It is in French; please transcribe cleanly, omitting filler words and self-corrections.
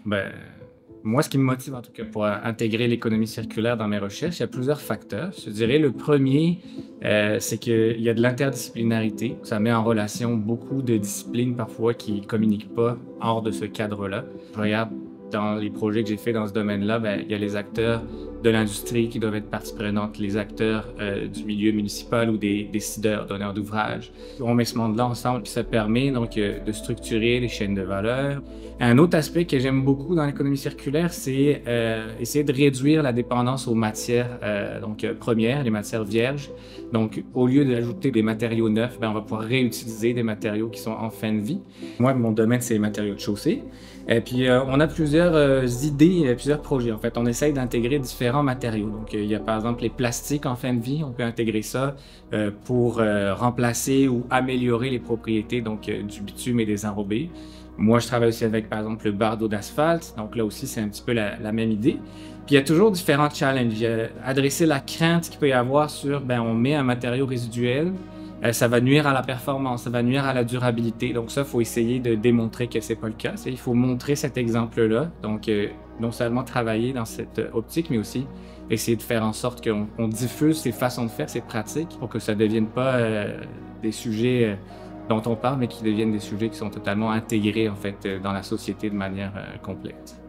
Ben, moi, ce qui me motive en tout cas pour intégrer l'économie circulaire dans mes recherches, il y a plusieurs facteurs. Je dirais le premier, c'est qu'il y a de l'interdisciplinarité. Ça met en relation beaucoup de disciplines parfois qui communiquent pas hors de ce cadre-là. Je regarde dans les projets que j'ai faits dans ce domaine-là, ben, il y a les acteurs de l'industrie qui doivent être partie prenante, les acteurs du milieu municipal ou des décideurs, donneurs d'ouvrages. On met ce monde-là ensemble, puis ça permet donc de structurer les chaînes de valeur. Un autre aspect que j'aime beaucoup dans l'économie circulaire, c'est essayer de réduire la dépendance aux matières premières, les matières vierges. Donc, au lieu d'ajouter des matériaux neufs, ben, on va pouvoir réutiliser des matériaux qui sont en fin de vie. Moi, mon domaine, c'est les matériaux de chaussée. Et puis, on a plusieurs idées, plusieurs projets. En fait, on essaye d'intégrer différents matériaux. Donc, il y a par exemple les plastiques en fin de vie. On peut intégrer ça pour remplacer ou améliorer les propriétés du bitume et des enrobés. Moi, je travaille aussi avec, par exemple, le bardeau d'asphalte. Donc là aussi, c'est un petit peu la même idée. Puis il y a toujours différents challenges. Adresser la crainte qu'il peut y avoir sur, ben, on met un matériau résiduel, ça va nuire à la performance, ça va nuire à la durabilité. Donc ça, il faut essayer de démontrer que c'est pas le cas. Il faut montrer cet exemple-là. Donc, non seulement travailler dans cette optique, mais aussi essayer de faire en sorte qu'on diffuse ces façons de faire, ces pratiques, pour que ça ne devienne pas des sujets dont on parle, mais qui deviennent des sujets qui sont totalement intégrés en fait dans la société de manière complète.